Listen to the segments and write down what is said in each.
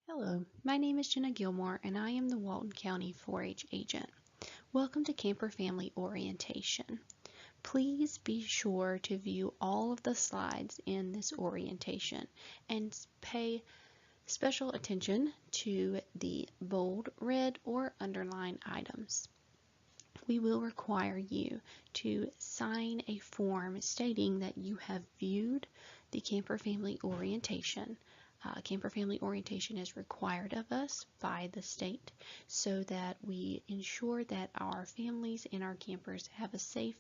Hello, my name is Jenna Gilmore and I am the Walton County 4-H agent. Welcome to Camper Family Orientation. Please be sure to view all of the slides in this orientation and pay special attention to the bold, red, or underlined items. We will require you to sign a form stating that you have viewed the Camper Family Orientation. Camper Family Orientation is required of us by the state so that we ensure that our families and our campers have a safe,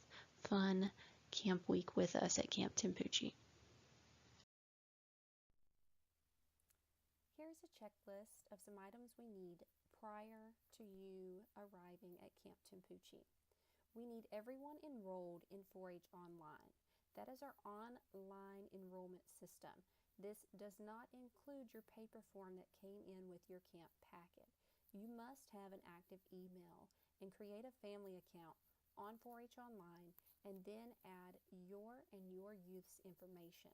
fun camp week with us at Camp Timpucci. Here's a checklist of some items we need prior to you arriving at Camp Timpucci. We need everyone enrolled in 4-H Online. That is our online enrollment system. This does not include your paper form that came in with your camp packet. You must have an active email and create a family account on 4-H Online and then add your and your youth's information.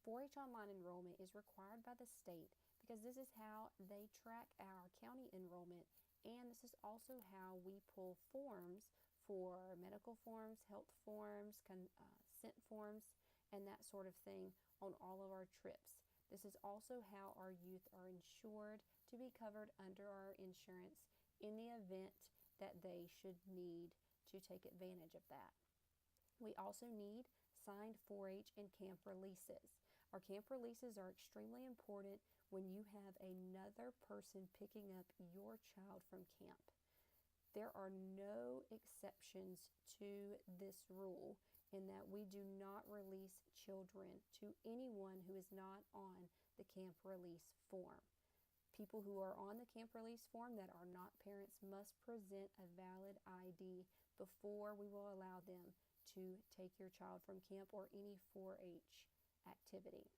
4-H Online enrollment is required by the state because this is how they track our county enrollment, and this is also how we pull forms for medical forms, health forms, consent forms, and that sort of thing on all of our trips. This is also how our youth are insured to be covered under our insurance in the event that they should need to take advantage of that. We also need signed 4-H and camp releases. Our camp releases are extremely important when you have another person picking up your child from camp. There are no exceptions to this rule in that we do not release children to anyone who is not on the camp release form. People who are on the camp release form that are not parents must present a valid ID before we will allow them to take your child from camp or any 4-H activity.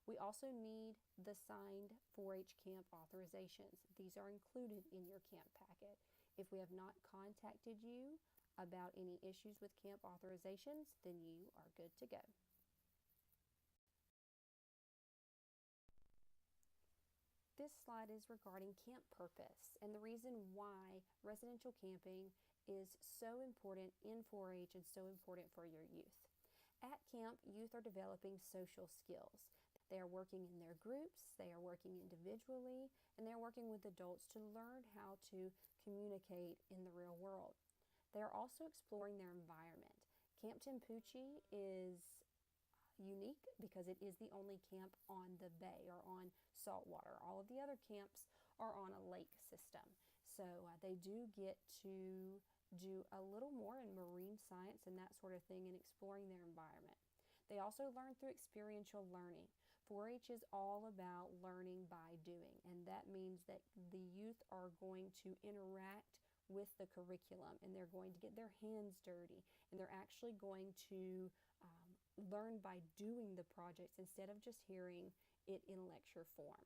We also need the signed 4-H camp authorizations. These are included in your camp packet. If we have not contacted you about any issues with camp authorizations, then you are good to go. This slide is regarding camp purpose and the reason why residential camping is so important in 4-H and so important for your youth. At camp, youth are developing social skills. They are working in their groups, they are working individually, and they're working with adults to learn how to communicate in the real world. They are also exploring their environment. Camp Timpucci is unique because it is the only camp on the bay or on saltwater. All of the other camps are on a lake system. So they do get to do a little more in marine science and that sort of thing and exploring their environment. They also learn through experiential learning. 4-H is all about learning by doing, and that means that the youth are going to interact with the curriculum and they're going to get their hands dirty and they're actually going to learn by doing the projects instead of just hearing it in lecture form.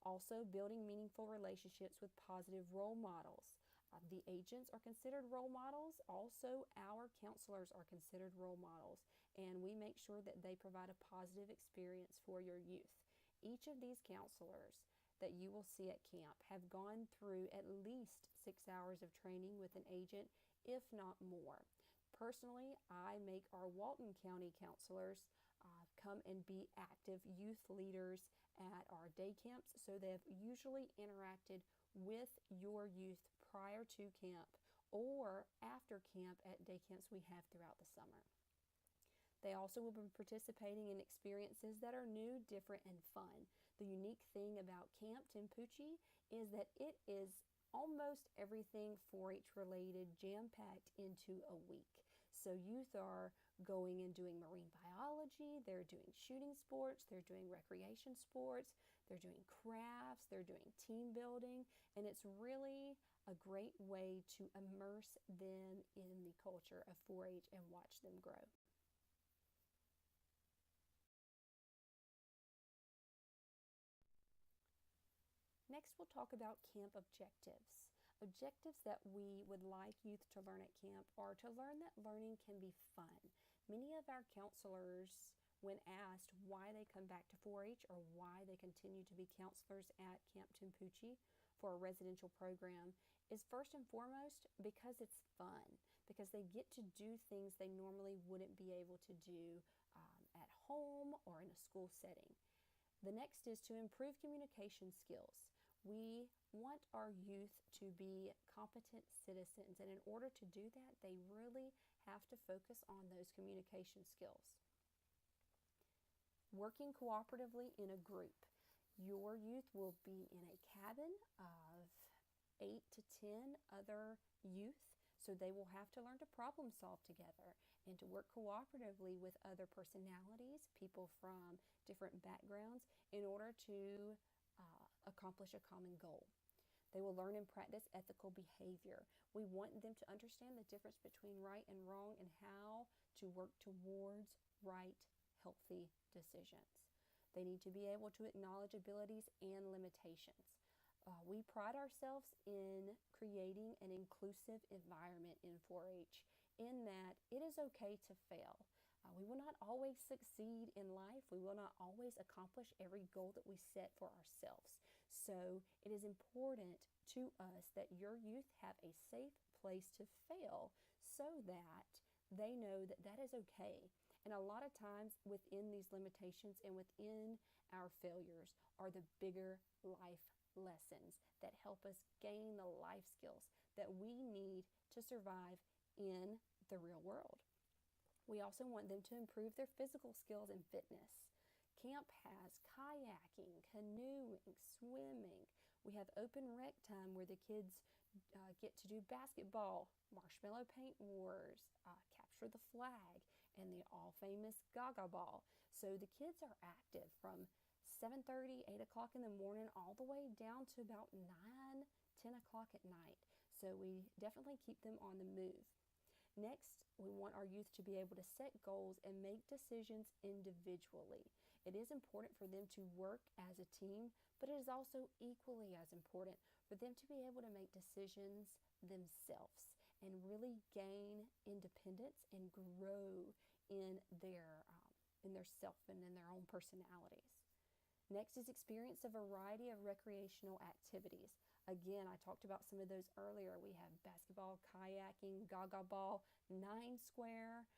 Also, building meaningful relationships with positive role models. The agents are considered role models. Also, our counselors are considered role models, and we make sure that they provide a positive experience for your youth. Each of these counselors that you will see at camp have gone through at least 6 hours of training with an agent, if not more. Personally, I make our Walton County counselors come and be active youth leaders at our day camps, so they've usually interacted with your youth prior to camp or after camp at day camps we have throughout the summer. They also will be participating in experiences that are new, different, and fun. The unique thing about Camp Timpucci is that it is almost everything 4-H related jam-packed into a week. So youth are going and doing marine biology, they're doing shooting sports, they're doing recreation sports, they're doing crafts, they're doing team building, and it's really a great way to immerse them in the culture of 4-H and watch them grow. Next, we'll talk about camp objectives. Objectives that we would like youth to learn at camp are to learn that learning can be fun. Many of our counselors when asked why they come back to 4-H or why they continue to be counselors at Camp Timpucci for a residential program is first and foremost because it's fun, because they get to do things they normally wouldn't be able to do at home or in a school setting. The next is to improve communication skills. We want our youth to be competent citizens, and in order to do that, they really have to focus on those communication skills. Working cooperatively in a group. Your youth will be in a cabin of 8 to 10 other youth, so they will have to learn to problem solve together and to work cooperatively with other personalities, people from different backgrounds, in order to accomplish a common goal. They will learn and practice ethical behavior. We want them to understand the difference between right and wrong and how to work towards right, healthy decisions. They need to be able to acknowledge abilities and limitations. We pride ourselves in creating an inclusive environment in 4-H, in that it is okay to fail. We will not always succeed in life. We will not always accomplish every goal that we set for ourselves. So it is important to us that your youth have a safe place to fail so that they know that that is okay. And a lot of times within these limitations and within our failures are the bigger life lessons that help us gain the life skills that we need to survive in the real world. We also want them to improve their physical skills and fitness. Camp has kayaking, canoeing, swimming. We have open rec time where the kids get to do basketball, marshmallow paint wars, capture the flag, and the all-famous Gaga ball. So the kids are active from 7:30, 8 o'clock in the morning all the way down to about 9, 10 o'clock at night. So we definitely keep them on the move. Next, we want our youth to be able to set goals and make decisions individually. It is important for them to work as a team, but it is also equally as important for them to be able to make decisions themselves and really gain independence and grow in their self and in their own personalities. Next is experience a variety of recreational activities. Again, I talked about some of those earlier. We have basketball, kayaking, gaga ball, 9 square,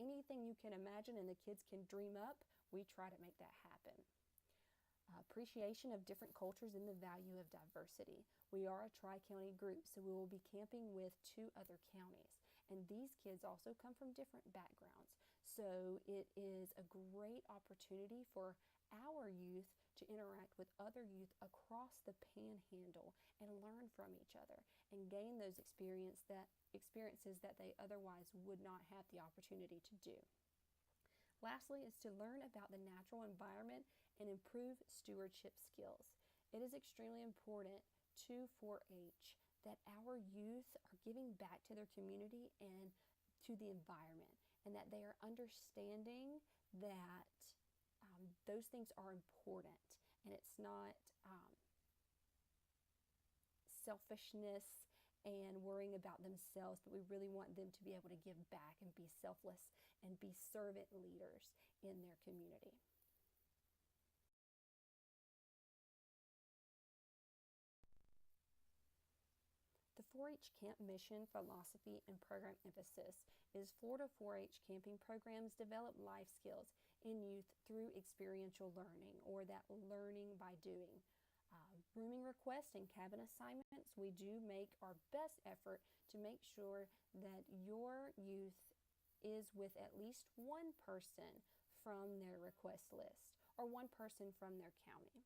anything you can imagine and the kids can dream up, we try to make that happen. Appreciation of different cultures and the value of diversity. We are a tri-county group, so we will be camping with 2 other counties. And these kids also come from different backgrounds. So it is a great opportunity for our youth to interact with other youth across the Panhandle and learn from each other and gain those experiences that they otherwise would not have the opportunity to do. Lastly is to learn about the natural environment and improve stewardship skills. It is extremely important to 4-H that our youth are giving back to their community and to the environment, and that they are understanding that those things are important, and it's not selfishness and worrying about themselves, but we really want them to be able to give back and be selfless and be servant leaders in their community. The 4-H camp mission, philosophy, and program emphasis is Florida 4-H camping programs develop life skills in youth through experiential learning, or that learning by doing. Rooming requests and cabin assignments, we do make our best effort to make sure that your youth is with at least one person from their request list or one person from their county.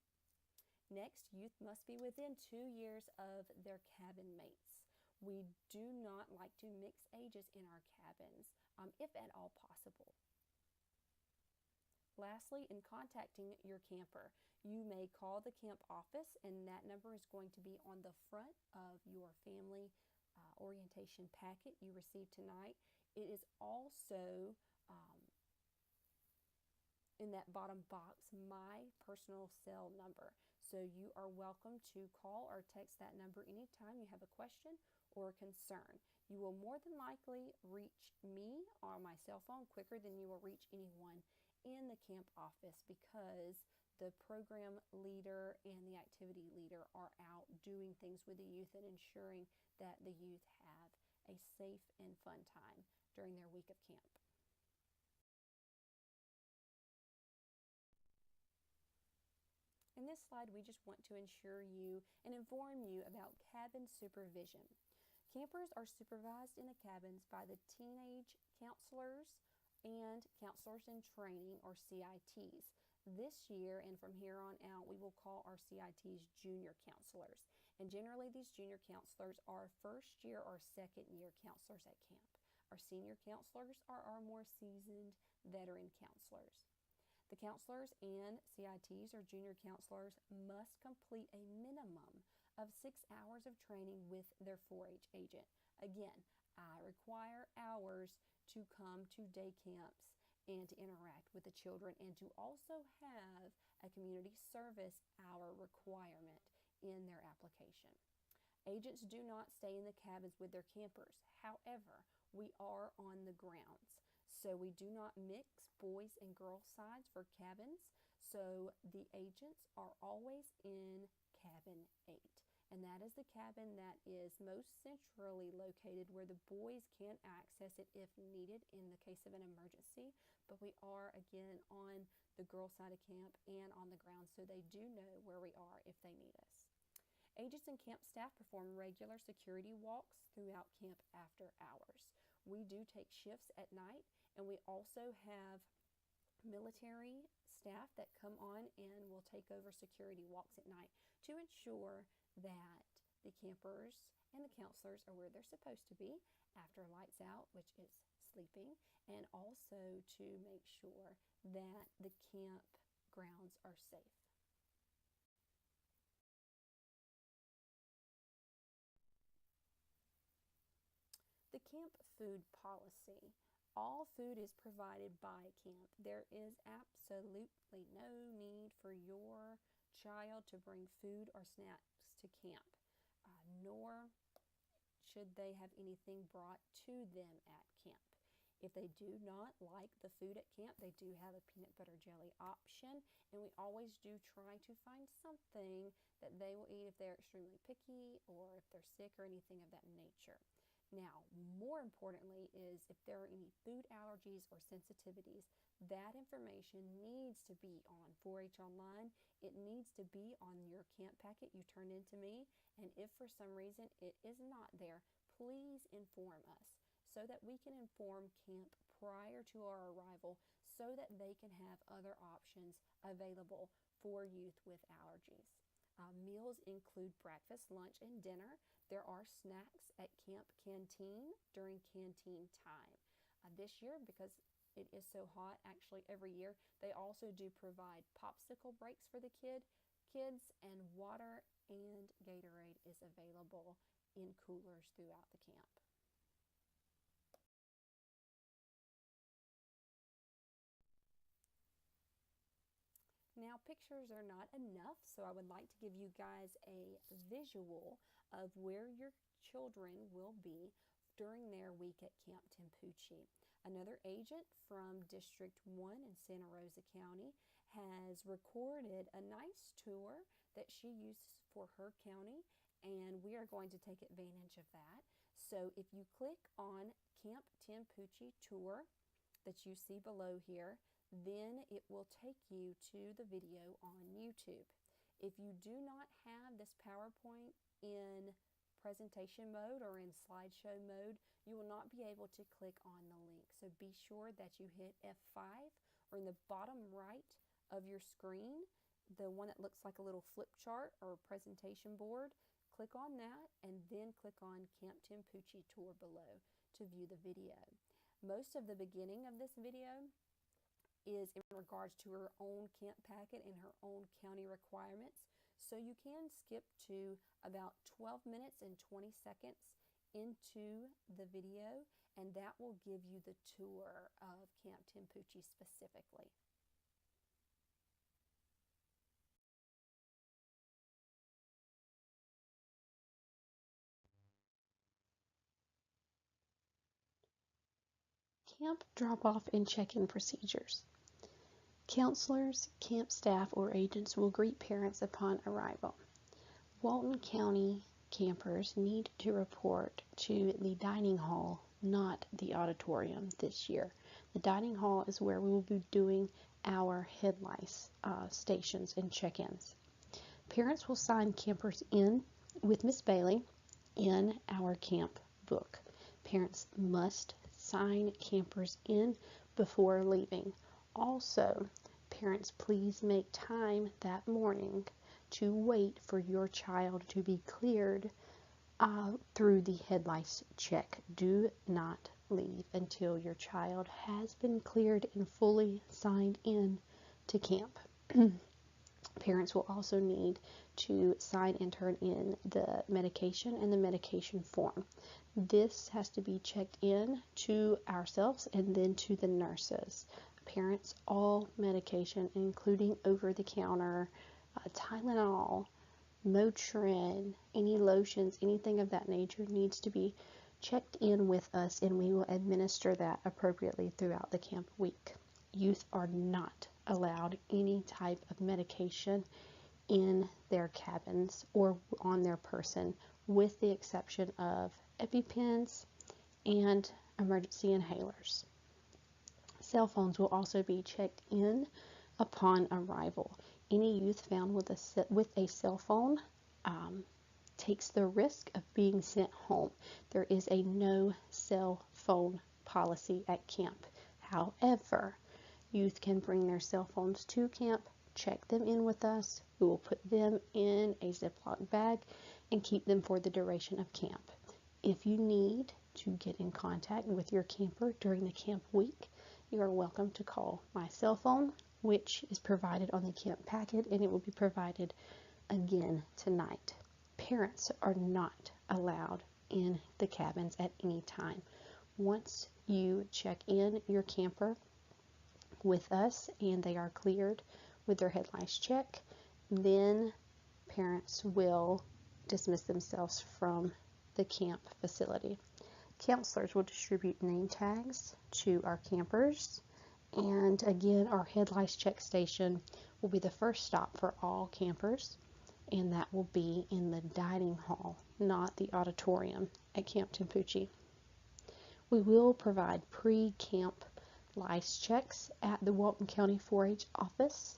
Next, youth must be within 2 years of their cabin mates. We do not like to mix ages in our cabins, if at all possible. Lastly, in contacting your camper, you may call the camp office, and that number is going to be on the front of your family orientation packet you received tonight. It is also in that bottom box, my personal cell number. So you are welcome to call or text that number anytime you have a question or a concern. You will more than likely reach me on my cell phone quicker than you will reach anyone in the camp office because the program leader and the activity leader are out doing things with the youth and ensuring that the youth have a safe and fun time during their week of camp. In this slide, we just want to ensure you and inform you about cabin supervision. Campers are supervised in the cabins by the teenage counselors and counselors in training, or CITs. This year and from here on out, we will call our CITs junior counselors. And generally, these junior counselors are first year or second year counselors at camp. Our senior counselors are our more seasoned veteran counselors. The counselors and CITs, or junior counselors, must complete a minimum of 6 hours of training with their 4-H agent. Again, I require hours to come to day camps and to interact with the children and to also have a community service hour requirement in their application. Agents do not stay in the cabins with their campers. However, we are on the grounds. So we do not mix boys and girls sides for cabins. So the agents are always in cabin 8. And that is the cabin that is most centrally located where the boys can access it if needed in the case of an emergency. But we are again on the girls' side of camp and on the ground, so they do know where we are if they need us. Agents and camp staff perform regular security walks throughout camp after hours. We do take shifts at night, and we also have military staff that come on and will take over security walks at night to ensure that the campers and the counselors are where they're supposed to be after lights out, which is sleeping, and also to make sure that the camp grounds are safe. The camp food policy. All food is provided by camp. There is absolutely no need for your child to bring food or snacks to camp, nor should they have anything brought to them at camp. If they do not like the food at camp, they do have a peanut butter jelly option, and we always do try to find something that they will eat if they're extremely picky or if they're sick or anything of that nature. Now, more importantly is if there are any food allergies or sensitivities, that information needs to be on 4-H Online. It needs to be on your camp packet you turn in to me, and if for some reason it is not there, please inform us so that we can inform camp prior to our arrival so that they can have other options available for youth with allergies. Meals include breakfast, lunch, and dinner. There are snacks at camp canteen during canteen time. This year, because it is so hot, actually every year, they also do provide popsicle breaks for the kids, and water and Gatorade is available in coolers throughout the camp. Now, pictures are not enough, so I would like to give you guys a visual of where your children will be during their week at Camp Timpucci. Another agent from District 1 in Santa Rosa County has recorded a nice tour that she uses for her county, and we are going to take advantage of that. So if you click on Camp Timpucci Tour that you see below here, then it will take you to the video on YouTube. If you do not have this PowerPoint in presentation mode or in slideshow mode, you will not be able to click on the link. So be sure that you hit F5 or in the bottom right of your screen, the one that looks like a little flip chart or presentation board. Click on that and then click on Camp Timpucci Tour below to view the video. Most of the beginning of this video is in regards to her own camp packet and her own county requirements. So you can skip to about 12 minutes and 20 seconds into the video, and that will give you the tour of Camp Timpucci specifically. Camp drop-off and check-in procedures. Counselors, camp staff, or agents will greet parents upon arrival. Walton County campers need to report to the dining hall, not the auditorium this year. The dining hall is where we will be doing our head lice stations and check-ins. Parents will sign campers in with Miss Bailey in our camp book. Parents must sign campers in before leaving. Also, parents, please make time that morning to wait for your child to be cleared through the head lice check. Do not leave until your child has been cleared and fully signed in to camp. Parents will also need to sign and turn in the medication and the medication form. This has to be checked in to ourselves and then to the nurses. Parents, all medication, including over-the-counter Tylenol, Motrin, any lotions, anything of that nature needs to be checked in with us, and we will administer that appropriately throughout the camp week. Youth are not allowed any type of medication in their cabins or on their person, with the exception of EpiPens and emergency inhalers. Cell phones will also be checked in upon arrival. Any youth found with a cell phone takes the risk of being sent home. There is a no cell phone policy at camp. However, youth can bring their cell phones to camp, check them in with us. We will put them in a Ziploc bag and keep them for the duration of camp. If you need to get in contact with your camper during the camp week, you are welcome to call my cell phone, which is provided on the camp packet, and it will be provided again tonight. Parents are not allowed in the cabins at any time. Once you check in your camper with us and they are cleared with their head lice check, then parents will dismiss themselves from the camp facility. Counselors will distribute name tags to our campers, and again, our head lice check station will be the first stop for all campers, and that will be in the dining hall, not the auditorium at Camp Tampucci. We will provide pre-camp lice checks at the Walton County 4-H office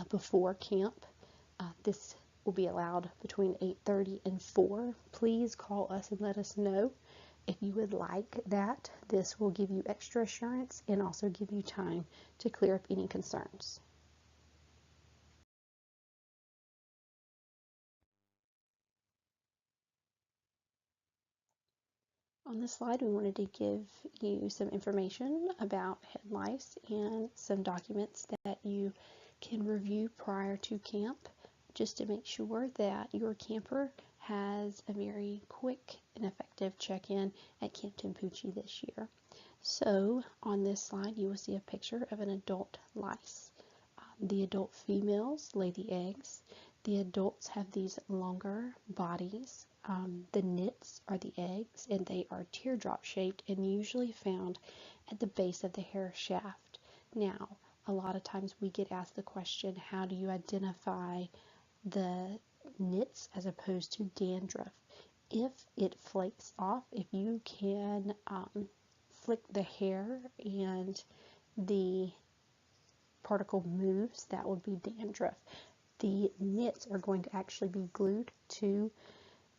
before camp. This will be allowed between 8:30 and 4. Please call us and let us know if you would like that. This will give you extra assurance and also give you time to clear up any concerns. On this slide, we wanted to give you some information about head lice and some documents that you can review prior to camp, just to make sure that your camper has a very quick and effective check-in at Camp Tampucci this year. So on this slide, you will see a picture of an adult lice. The adult females lay the eggs. The adults have these longer bodies. The nits are the eggs, and they are teardrop shaped and usually found at the base of the hair shaft. Now, a lot of times we get asked the question, how do you identify the nits as opposed to dandruff? If it flakes off, if you can flick the hair and the particle moves, that would be dandruff. The nits are going to actually be glued to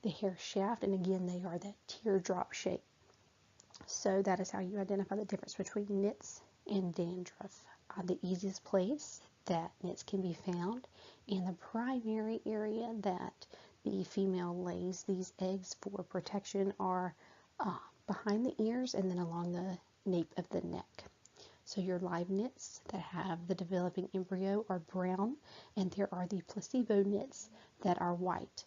the hair shaft, and again, they are that teardrop shape. So that is how you identify the difference between nits and dandruff. The easiest place that nits can be found in the primary area that the female lays these eggs for protection are behind the ears and then along the nape of the neck. So your live nits that have the developing embryo are brown, and there are the placebo nits that are white.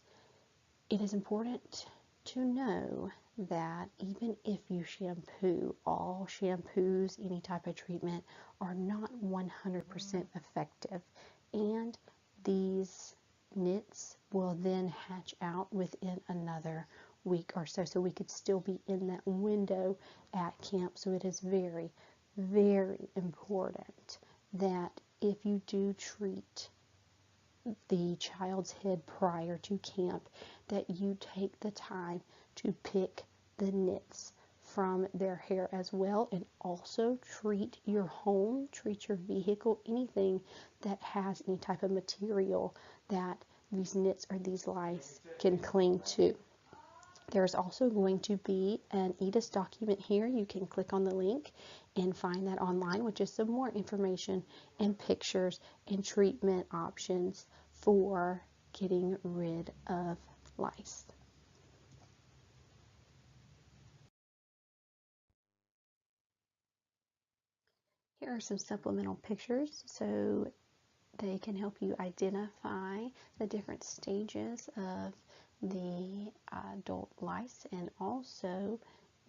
It is important to know that even if you shampoo, all shampoos, any type of treatment are not 100% effective, and these nits will then hatch out within another week or so. So we could still be in that window at camp. So it is very, very important that if you do treat the child's head prior to camp, that you take the time to pick the nits from their hair as well, and also treat your home, treat your vehicle, anything that has any type of material that these nits or these lice can cling to. There's also going to be an EDIS document here. You can click on the link and find that online, which is some more information and pictures and treatment options for getting rid of lice. Here are some supplemental pictures so they can help you identify the different stages of the adult lice, and also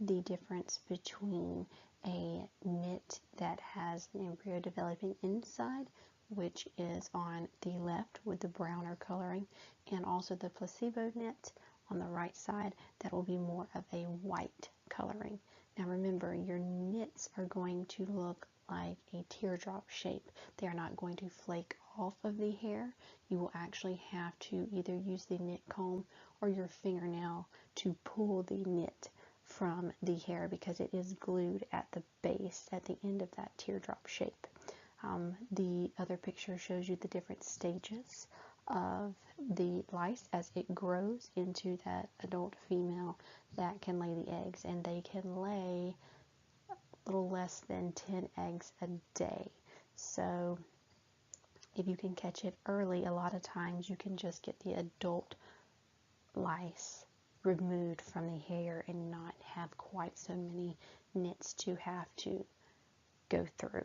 the difference between a nit that has an embryo developing inside, which is on the left with the browner coloring, and also the placebo nit on the right side that will be more of a white coloring. Now remember, your nits are going to look like a teardrop shape. They are not going to flake off of the hair. You will actually have to either use the nit comb or your fingernail to pull the nit from the hair, because it is glued at the base, at the end of that teardrop shape. The other picture shows you the different stages of the lice as it grows into that adult female that can lay the eggs, and they can lay a little less than 10 eggs a day. So if you can catch it early, a lot of times you can just get the adult lice removed from the hair and not have quite so many nits to have to go through.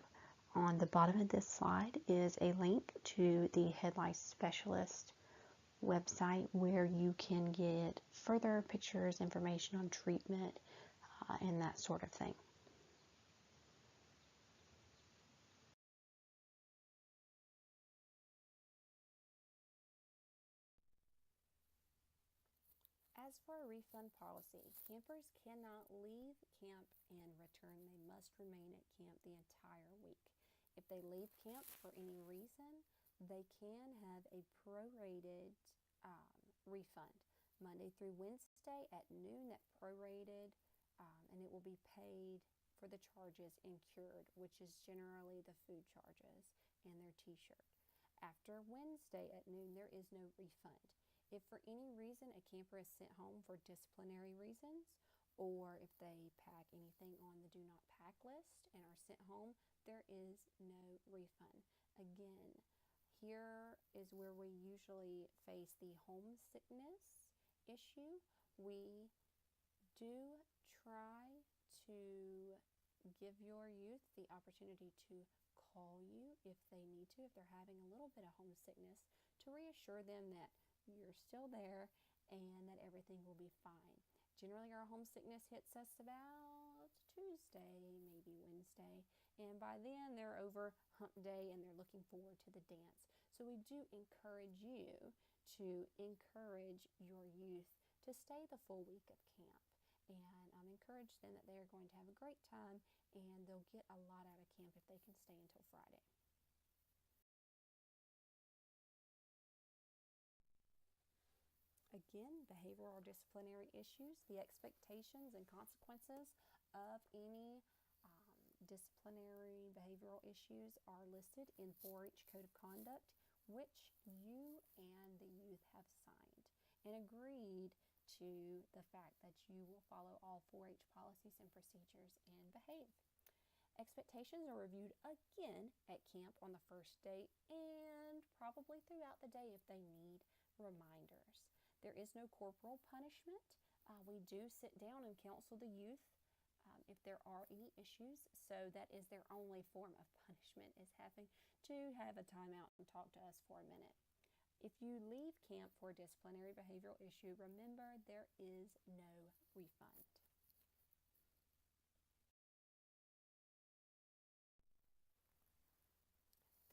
On the bottom of this slide is a link to the head lice specialist website where you can get further pictures, information on treatment, and that sort of thing. As for a refund policy, campers cannot leave camp and return. They must remain at camp the entire week. If they leave camp for any reason, they can have a prorated refund. Monday through Wednesday at noon, that prorated, and it will be paid for the charges incurred, which is generally the food charges and their t-shirt. After Wednesday at noon, there is no refund. If for any reason a camper is sent home for disciplinary reasons, or if they pack anything on the do not pack list and are sent home, there is no refund. Again, here is where we usually face the homesickness issue. We do try to give your youth the opportunity to call you if they need to, if they're having a little bit of homesickness, to reassure them that you're still there and that everything will be fine. Generally, our homesickness hits us about Tuesday, maybe Wednesday, and by then they're over hump day and they're looking forward to the dance. So we do encourage you to encourage your youth to stay the full week of camp, and encourage them that they are going to have a great time and they'll get a lot out of camp if they can stay until Friday. Again, behavioral or disciplinary issues, the expectations and consequences of any disciplinary behavioral issues are listed in 4-H Code of Conduct, which you and the youth have signed and agreed to the fact that you will follow all 4-H policies and procedures and behave. Expectations are reviewed again at camp on the first day and probably throughout the day if they need reminders. There is no corporal punishment. We do sit down and counsel the youth if there are any issues, so that is their only form of punishment, is having to have a timeout and talk to us for a minute. If you leave camp for a disciplinary behavioral issue, remember there is no refund.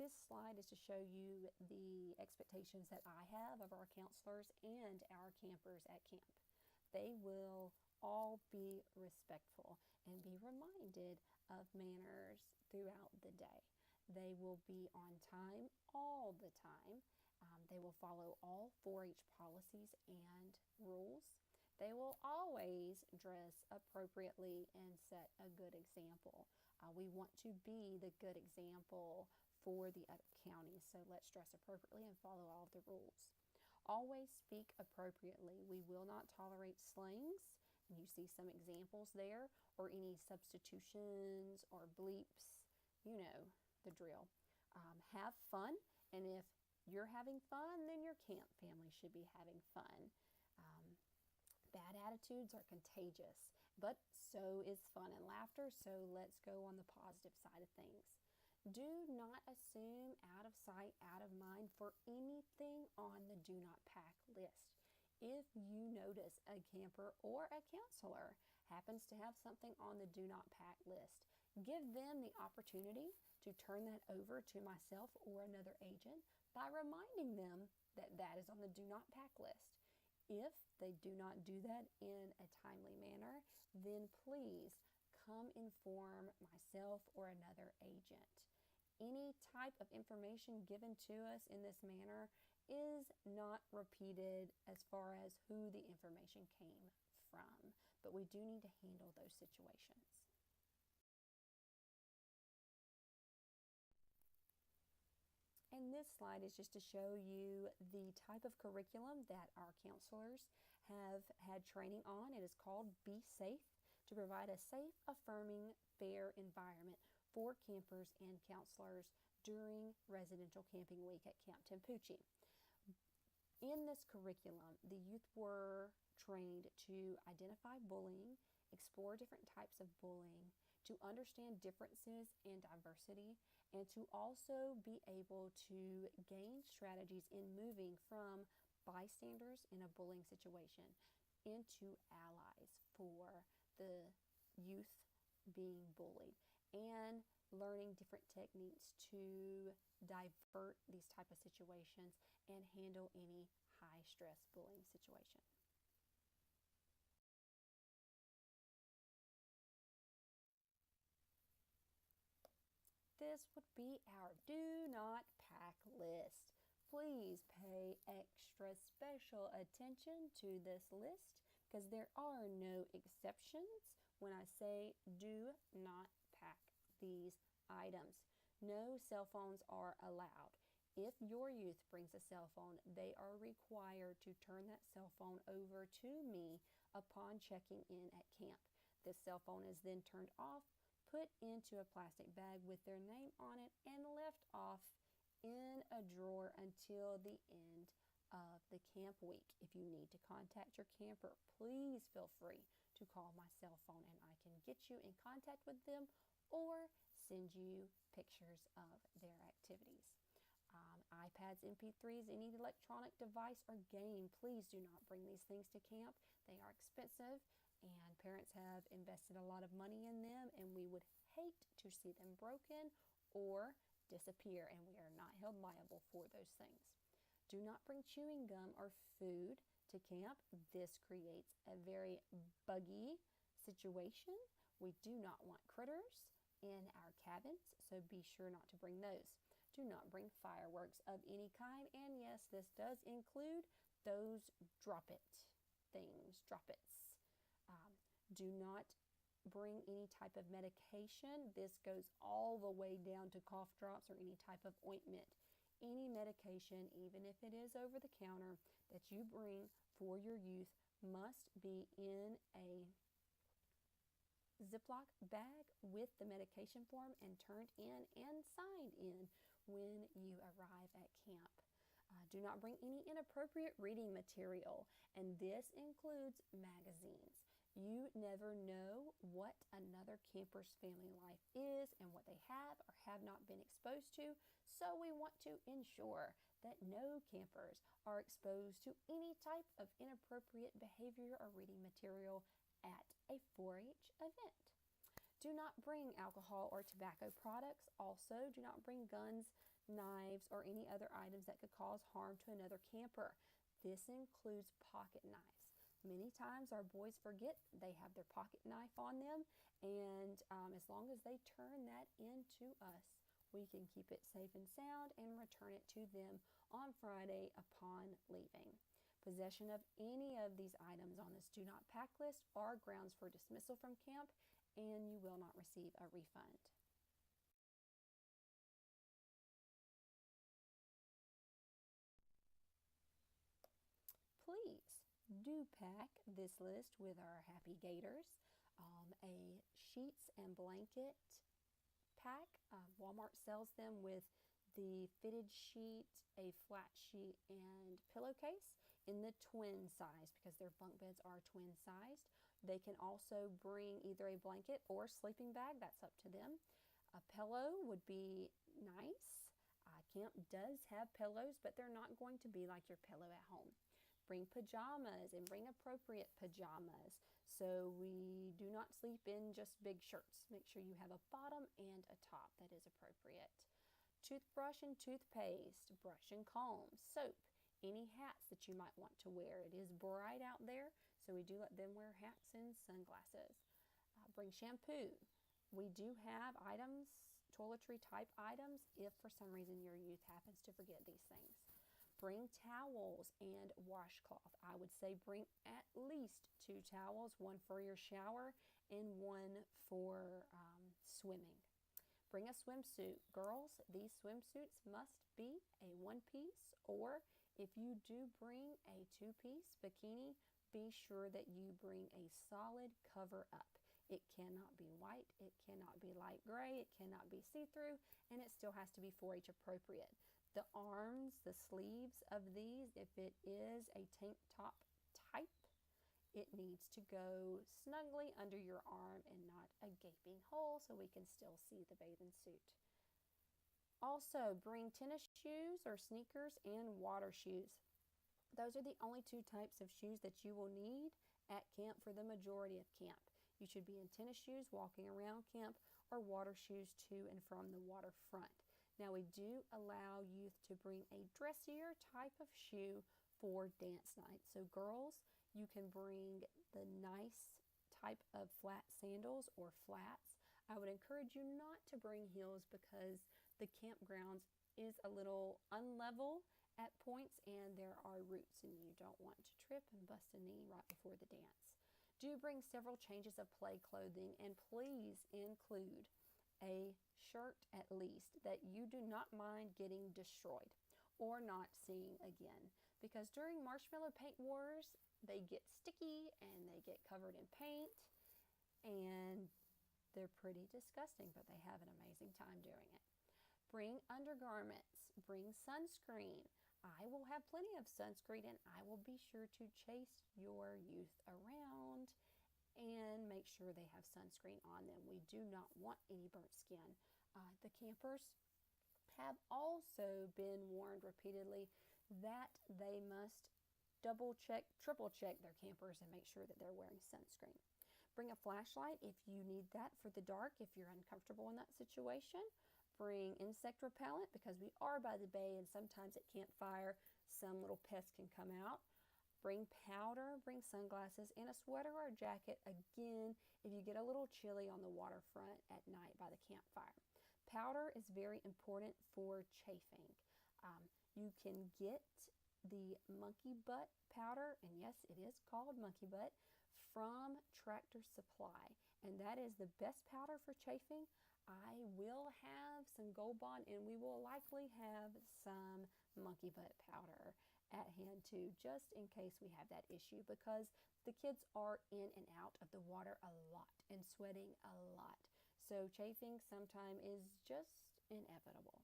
This slide is to show you the expectations that I have of our counselors and our campers at camp. They will all be respectful and be reminded of manners throughout the day. They will be on time all the time. They will follow all 4-H policies and rules. They will always dress appropriately and set a good example. We want to be the good example for the other counties, so let's dress appropriately and follow all of the rules. Always speak appropriately. We will not tolerate slangs, and you see some examples there, or any substitutions or bleeps. You know the drill. Have fun, and if you're having fun, then your camp family should be having fun. Bad attitudes are contagious, but so is fun and laughter, so let's go on the positive side of things. Do not assume out of sight, out of mind for anything on the do not pack list. If you notice a camper or a counselor happens to have something on the do not pack list, give them the opportunity to turn that over to myself or another agent by reminding them that that is on the do not pack list. If they do not do that in a timely manner, then please come inform myself or another agent. Any type of information given to us in this manner is not repeated as far as who the information came from, but we do need to handle those situations. And this slide is just to show you the type of curriculum that our counselors have had training on. It is called Be Safe, to provide a safe, affirming, fair environment for campers and counselors during residential camping week at Camp Tampucci. In this curriculum, the youth were trained to identify bullying, explore different types of bullying, to understand differences and diversity, and to also be able to gain strategies in moving from bystanders in a bullying situation into allies for the youth being bullied, and learning different techniques to divert these type of situations and handle any high stress bullying situation. This would be our do not pack list. Please pay extra special attention to this list because there are no exceptions when I say do not pack these items. No cell phones are allowed. If your youth brings a cell phone, they are required to turn that cell phone over to me upon checking in at camp. This cell phone is then turned off, put into a plastic bag with their name on it, and left off in a drawer until the end of the camp week. If you need to contact your camper, please feel free to call my cell phone and I can get you in contact with them or send you pictures of their activities. iPads, MP3s, any electronic device or game, please do not bring these things to camp. They are expensive and parents have invested a lot of money in them, and we would hate to see them broken or disappear, and we are not held liable for those things. Do not bring chewing gum or food to camp. This creates a very buggy situation. We do not want critters in our cabins, so be sure not to bring those. Do not bring fireworks of any kind, and yes, this does include those drop-it things, drop-its. Do not bring any type of medication. This goes all the way down to cough drops or any type of ointment. Any medication, even if it is over the counter, that you bring for your youth must be in a Ziploc bag with the medication form and turned in and signed in when you arrive at camp. Do not bring any inappropriate reading material, and this includes magazines. You never know what another camper's family life is and what they have or have not been exposed to, so we want to ensure that no campers are exposed to any type of inappropriate behavior or reading material at a 4-H event. Do not bring alcohol or tobacco products. Also, do not bring guns, knives, or any other items that could cause harm to another camper. This includes pocket knives. Many times our boys forget they have their pocket knife on them, and as long as they turn that into us, we can keep it safe and sound and return it to them on Friday upon leaving. Possession of any of these items on this do not pack list are grounds for dismissal from camp, and you will not receive a refund. Please do pack this list with our Happy Gators, a sheets and blanket pack. Walmart sells them with the fitted sheet, a flat sheet, and pillowcase in the twin size because their bunk beds are twin sized. They can also bring either a blanket or sleeping bag, that's up to them. A pillow would be nice. Camp does have pillows, but they're not going to be like your pillow at home. Bring pajamas and bring appropriate pajamas. So we do not sleep in just big shirts. Make sure you have a bottom and a top that is appropriate. Toothbrush and toothpaste, brush and comb, soap, any hats that you might want to wear. It is bright out there, so we do let them wear hats and sunglasses. Bring shampoo. We do have items, toiletry type items, if for some reason your youth happens to forget these things. Bring towels and washcloth. I would say bring at least 2 towels, one for your shower and one for swimming. Bring a swimsuit. Girls, these swimsuits must be a 1-piece, or if you do bring a 2-piece bikini, be sure that you bring a solid cover up. It cannot be white, it cannot be light gray, it cannot be see-through, and it still has to be 4-H appropriate. The arms, the sleeves of these, if it is a tank top type, it needs to go snugly under your arm and not a gaping hole so we can still see the bathing suit. Also, bring tennis shoes or sneakers and water shoes. Those are the only 2 types of shoes that you will need at camp for the majority of camp. You should be in tennis shoes walking around camp or water shoes to and from the waterfront. Now we do allow youth to bring a dressier type of shoe for dance night. So girls, you can bring the nice type of flat sandals or flats. I would encourage you not to bring heels because the campgrounds is a little unlevel at points and there are roots and you don't want to trip and bust a knee right before the dance. Do bring several changes of play clothing and please include a shirt at least that you do not mind getting destroyed or not seeing again, because during Marshmallow Paint Wars they get sticky and they get covered in paint and they're pretty disgusting, but they have an amazing time doing it. Bring undergarments, bring sunscreen. I will have plenty of sunscreen and I will be sure to chase your youth around and make sure they have sunscreen on them. We do not want any burnt skin. The campers have also been warned repeatedly that they must double check, triple check their campers and make sure that they're wearing sunscreen. Bring a flashlight if you need that for the dark, if you're uncomfortable in that situation. Bring insect repellent because we are by the bay and sometimes at campfire some little pests can come out. Bring powder, bring sunglasses, and a sweater or a jacket, again, if you get a little chilly on the waterfront at night by the campfire. Powder is very important for chafing. You can get the monkey butt powder, and yes, it is called monkey butt, from Tractor Supply, and that is the best powder for chafing. I will have some Gold Bond, and we will likely have some monkey butt powder at hand too, just in case we have that issue, because the kids are in and out of the water a lot and sweating a lot. So chafing sometimes is just inevitable.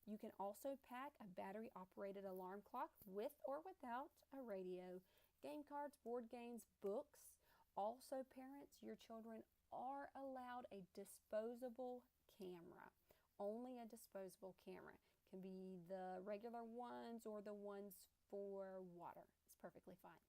You can also pack a battery-operated alarm clock with or without a radio, game cards, board games, books. Also, parents, your children are allowed a disposable camera. Only a disposable camera. Can be the regular ones or the ones for water. It's perfectly fine.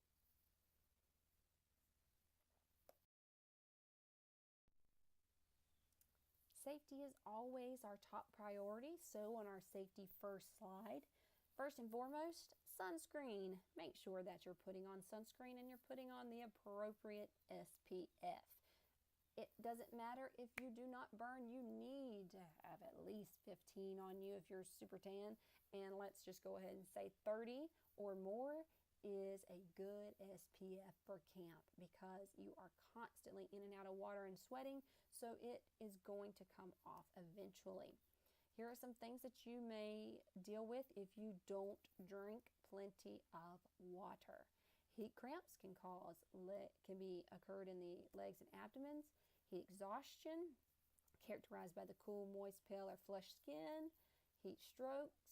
Safety is always our top priority, so on our safety first slide, first and foremost, sunscreen. Make sure that you're putting on sunscreen and you're putting on the appropriate SPF. It doesn't matter if you do not burn. You need to have at least 15 on you if you're super tan. And let's just go ahead and say 30 or more is a good SPF for camp, because you are constantly in and out of water and sweating, so it is going to come off eventually. Here are some things that you may deal with if you don't drink plenty of water. Heat cramps can be occurred in the legs and abdomens. Heat exhaustion, characterized by the cool, moist, pale, or flushed skin. Heat strokes.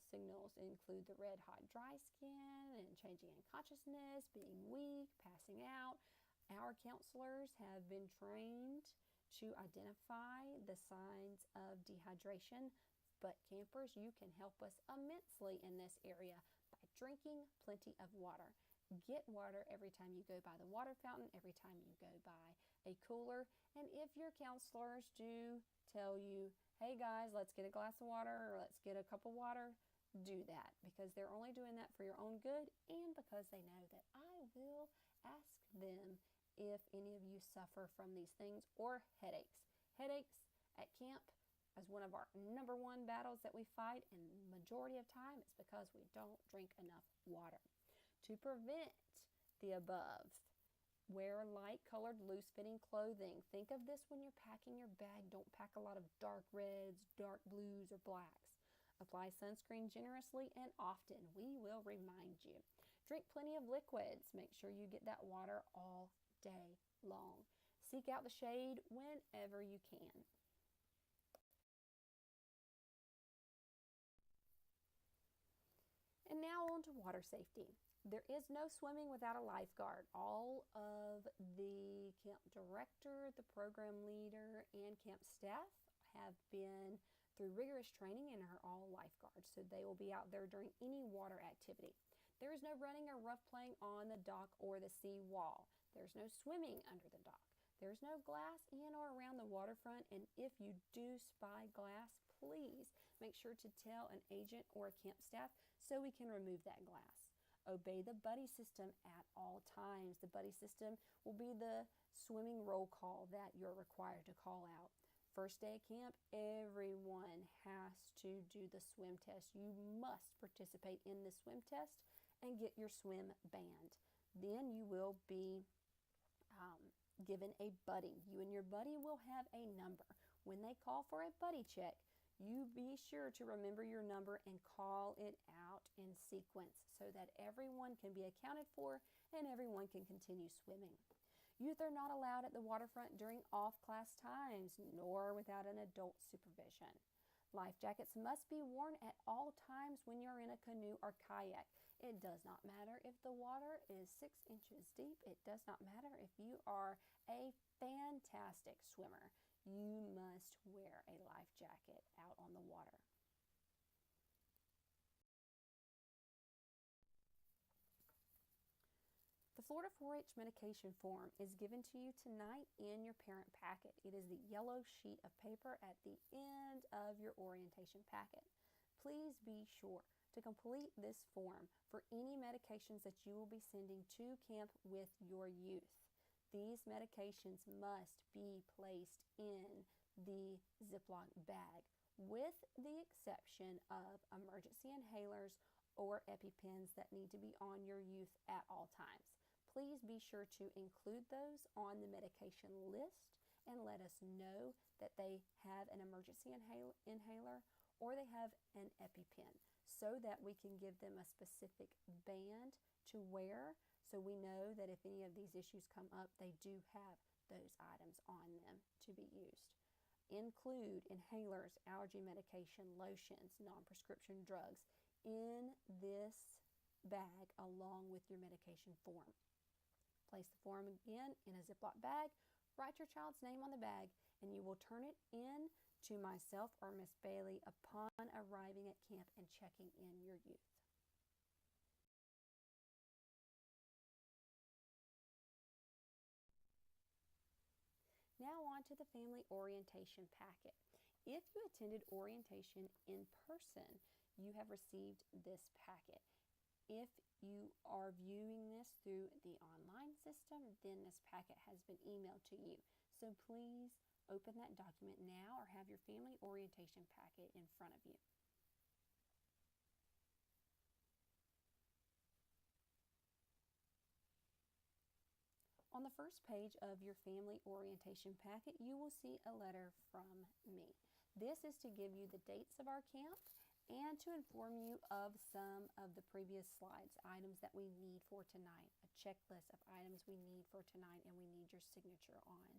Signals include the red, hot, dry skin, and changing in consciousness, being weak, passing out. Our counselors have been trained to identify the signs of dehydration, but campers, you can help us immensely in this area by drinking plenty of water. Get water every time you go by the water fountain, every time you go by a cooler. And if your counselors do tell you, hey guys, let's get a glass of water or let's get a cup of water, do that, because they're only doing that for your own good and because they know that I will ask them if any of you suffer from these things, or headaches. Headaches at camp is one of our number one battles that we fight, and the majority of time it's because we don't drink enough water. To prevent the above, wear light-colored, loose-fitting clothing. Think of this when you're packing your bag. Don't pack a lot of dark reds, dark blues, or blacks. Apply sunscreen generously and often. We will remind you. Drink plenty of liquids. Make sure you get that water all day long. Seek out the shade whenever you can. And now on to water safety. There is no swimming without a lifeguard. All of the camp director, the program leader, and camp staff have been through rigorous training and are all lifeguards, so they will be out there during any water activity. There is no running or rough playing on the dock or the sea wall. There's no swimming under the dock. There's no glass in or around the waterfront, and if you do spy glass, please make sure to tell an agent or a camp staff so we can remove that glass. Obey the buddy system at all times. The buddy system will be the swimming roll call that you're required to call out. First day of camp, everyone has to do the swim test. You must participate in the swim test and get your swim band. Then you will be given a buddy. You and your buddy will have a number. When they call for a buddy check, you be sure to remember your number and call it out in sequence so that everyone can be accounted for and everyone can continue swimming. Youth are not allowed at the waterfront during off-class times, nor without an adult supervision. Life jackets must be worn at all times when you're in a canoe or kayak. It does not matter if the water is 6 inches deep. It does not matter if you are a fantastic swimmer. You must wear a life jacket out on the water. The Florida 4-H medication form is given to you tonight in your parent packet. It is the yellow sheet of paper at the end of your orientation packet. Please be sure to complete this form for any medications that you will be sending to camp with your youth. These medications must be placed in the Ziploc bag, with the exception of emergency inhalers or EpiPens that need to be on your youth at all times. Please be sure to include those on the medication list and let us know that they have an emergency inhaler or they have an EpiPen, so that we can give them a specific band to wear, so we know that if any of these issues come up, they do have those items on them to be used. Include inhalers, allergy medication, lotions, non-prescription drugs in this bag along with your medication form. Place the form again in a Ziploc bag, write your child's name on the bag, and you will turn it in to myself or Miss Bailey upon arriving at camp and checking in your youth. Now on to the family orientation packet. If you attended orientation in person, you have received this packet. If you are viewing this through the online system, then this packet has been emailed to you. So please open that document now or have your family orientation packet in front of you. On the first page of your family orientation packet, you will see a letter from me. This is to give you the dates of our camp and to inform you of some of the previous slides, items that we need for tonight, a checklist of items we need for tonight and we need your signature on.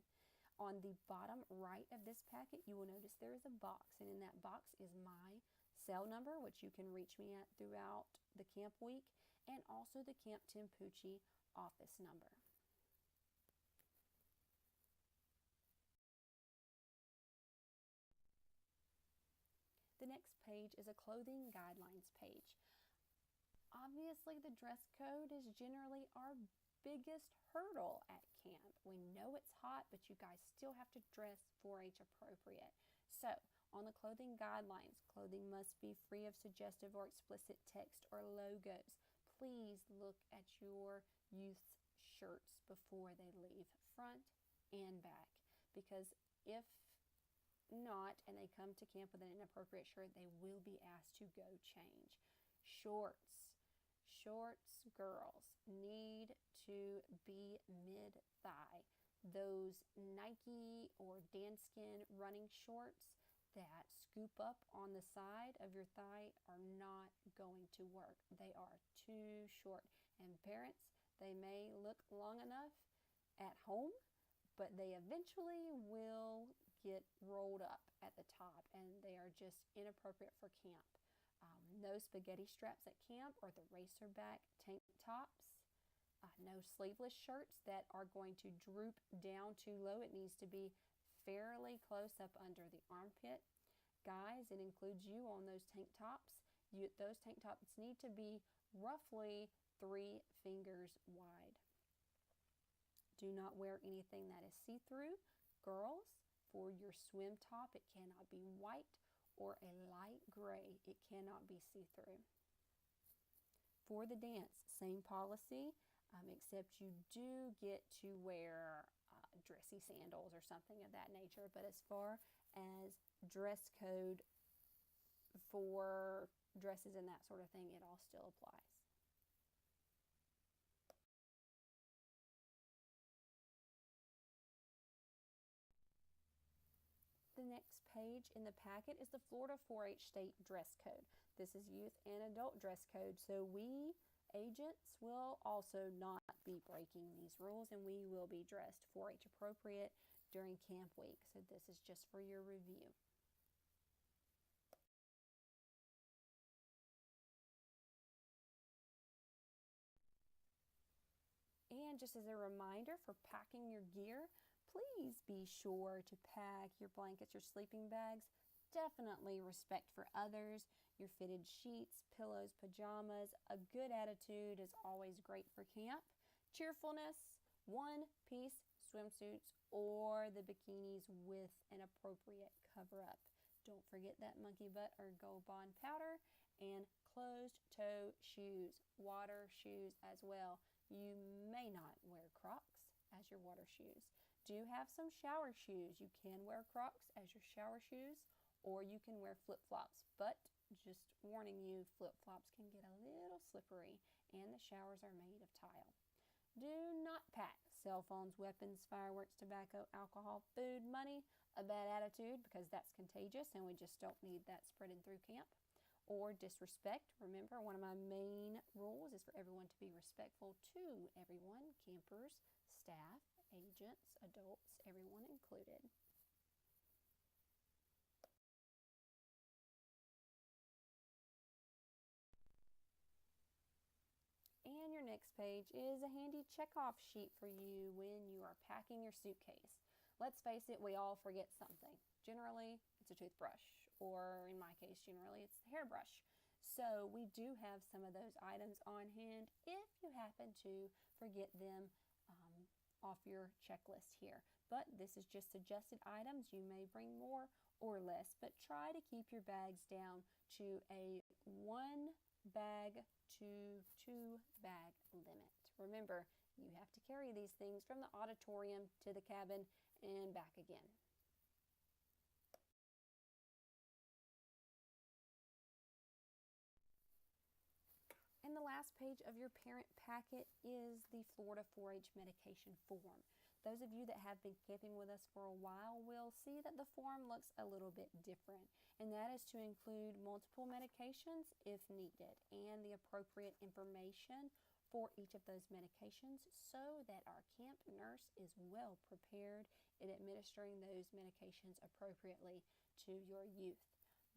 On the bottom right of this packet, you will notice there is a box, and in that box is my cell number, which you can reach me at throughout the camp week, and also the Camp Timpucci office number. The next page is a clothing guidelines page. Obviously, the dress code is generally our biggest hurdle at camp. We know it's hot, but you guys still have to dress 4-H appropriate. So, on the clothing guidelines, clothing must be free of suggestive or explicit text or logos. Please look at your youth's shirts before they leave, front and back, because if not and they come to camp with an inappropriate shirt, they will be asked to go change. Shorts, girls, need to be mid-thigh. Those Nike or Danskin running shorts that scoop up on the side of your thigh are not going to work. They are too short. And parents, they may look long enough at home, but they eventually will get rolled up at the top and they are just inappropriate for camp. No spaghetti straps at camp or the racer back tank tops. No sleeveless shirts that are going to droop down too low. It needs to be fairly close up under the armpit. Guys, it includes you on those tank tops. Those tank tops need to be roughly 3 fingers wide. Do not wear anything that is see-through. Girls, for your swim top, it cannot be white or a light gray. It cannot be see-through. For the dance, same policy, except you do get to wear dressy sandals or something of that nature. But as far as dress code for dresses and that sort of thing, it all still applies. The next page in the packet is the Florida 4-H state dress code. This is youth and adult dress code, so we agents will also not be breaking these rules and we will be dressed 4-H appropriate during camp week. So this is just for your review. And just as a reminder for packing your gear, please be sure to pack your blankets, your sleeping bags. Definitely respect for others, your fitted sheets, pillows, pajamas. A good attitude is always great for camp. Cheerfulness, one-piece swimsuits, or the bikinis with an appropriate cover-up. Don't forget that monkey butt or Gold Bond powder, and closed-toe shoes, water shoes as well. You may not wear Crocs as your water shoes. Do have some shower shoes. You can wear Crocs as your shower shoes, or you can wear flip-flops. But just warning you, flip-flops can get a little slippery, and the showers are made of tile. Do not pack cell phones, weapons, fireworks, tobacco, alcohol, food, money, a bad attitude, because that's contagious and we just don't need that spreading through camp. Or disrespect. Remember, one of my main rules is for everyone to be respectful to everyone, campers, staff, agents, adults, everyone included. And your next page is a handy check-off sheet for you when you are packing your suitcase. Let's face it, we all forget something. Generally, it's a toothbrush, or in my case, generally, it's the hairbrush. So we do have some of those items on hand if you happen to forget them off your checklist here. But this is just suggested items. You may bring more or less, but try to keep your bags down to a 1 bag to 2-bag limit. Remember, you have to carry these things from the auditorium to the cabin and back again. And the last page of your parent packet is the Florida 4-H medication form. Those of you that have been camping with us for a while will see that the form looks a little bit different, and that is to include multiple medications if needed and the appropriate information for each of those medications so that our camp nurse is well prepared in administering those medications appropriately to your youth.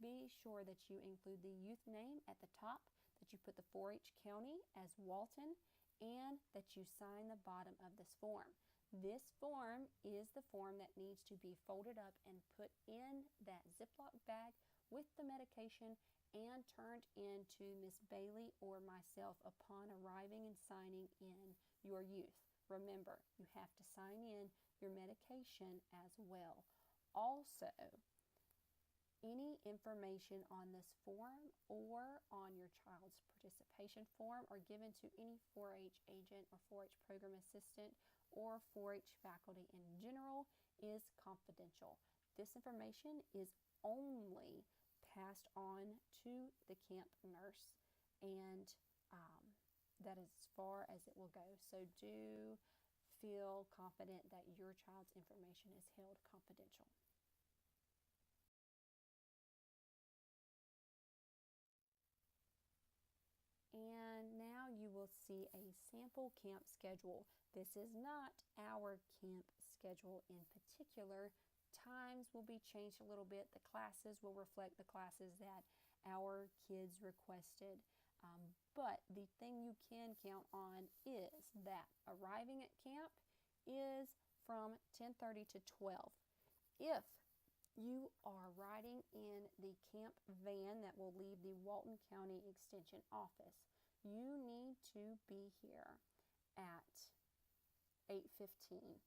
Be sure that you include the youth name at the top, that you put the 4-H county as Walton, and that you sign the bottom of this form. This form is the form that needs to be folded up and put in that Ziploc bag with the medication and turned in to Miss Bailey or myself upon arriving and signing in your youth. Remember, you have to sign in your medication as well. Also, any information on this form or on your child's participation form are given to any 4-H agent or 4-H program assistant or 4-H faculty in general is confidential. This information is only passed on to the camp nurse, and that is as far as it will go. So do feel confident that your child's information is held confidential. And now you will see a sample camp schedule. This is not our camp schedule in particular. Times will be changed a little bit. The classes will reflect the classes that our kids requested. But the thing you can count on is that arriving at camp is from 10:30 to 12. If you are riding in the camp van that will leave the Walton County Extension office, you need to be here at 8:15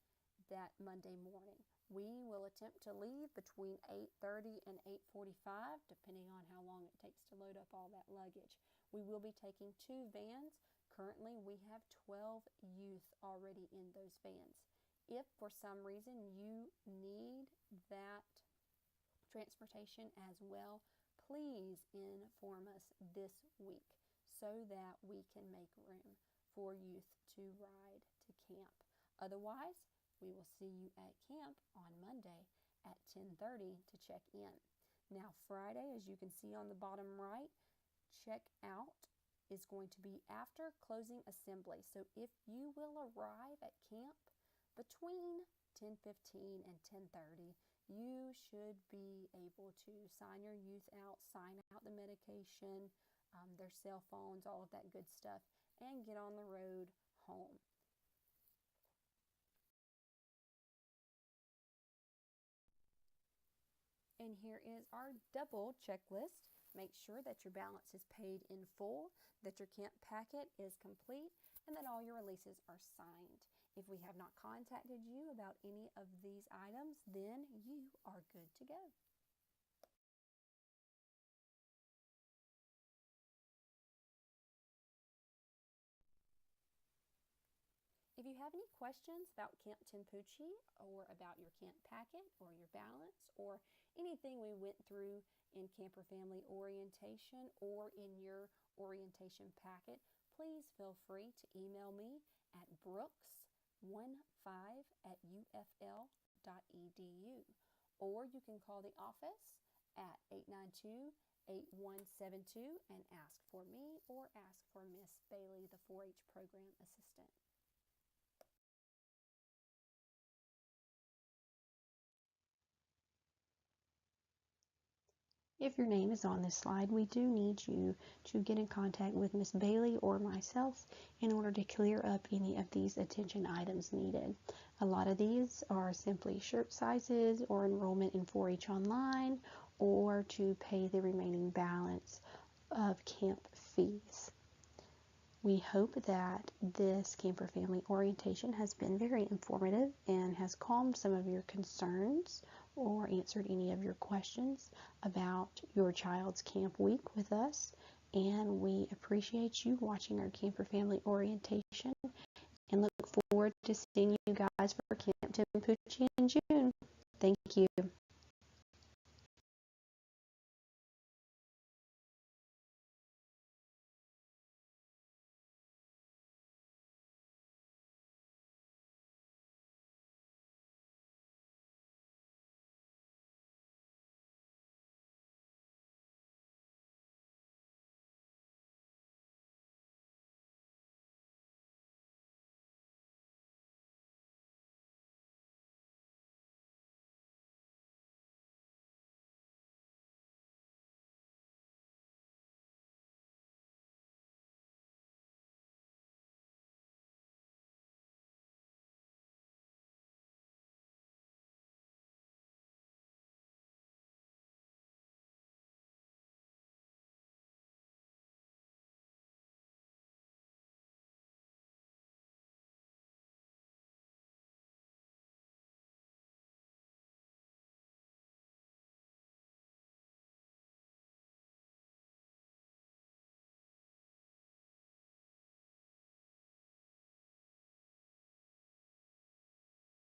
that Monday morning. We will attempt to leave between 8:30 and 8:45, depending on how long it takes to load up all that luggage. We will be taking 2 vans. Currently, we have 12 youth already in those vans. If for some reason you need that transportation as well, please inform us this week so that we can make room for youth to ride to camp. Otherwise, we will see you at camp on Monday at 10:30 to check in. Now, Friday, as you can see on the bottom right, check out is going to be after closing assembly. So if you will arrive at camp between 10:15 and 10:30, you should be able to sign your youth out, sign out the medication, their cell phones, all of that good stuff, and get on the road home. And here is our double checklist. Make sure that your balance is paid in full, that your camp packet is complete, and that all your releases are signed. If we have not contacted you about any of these items, then you are good to go. If you have any questions about Camp Tenpuchi or about your camp packet or your balance or anything we went through in Camper Family Orientation or in your orientation packet, please feel free to email me at brooks15@ufl.edu, or you can call the office at 892-8172 and ask for me or ask for Miss Bailey, the 4-H program assistant. If your name is on this slide, we do need you to get in contact with Miss Bailey or myself in order to clear up any of these attention items needed. A lot of these are simply shirt sizes or enrollment in 4-H online or to pay the remaining balance of camp fees. We hope that this Camper Family Orientation has been very informative and has calmed some of your concerns or answered any of your questions about your child's camp week with us. and we appreciate you watching our Camper Family Orientation and look forward to seeing you guys for Camp Tampucci in June. Thank you.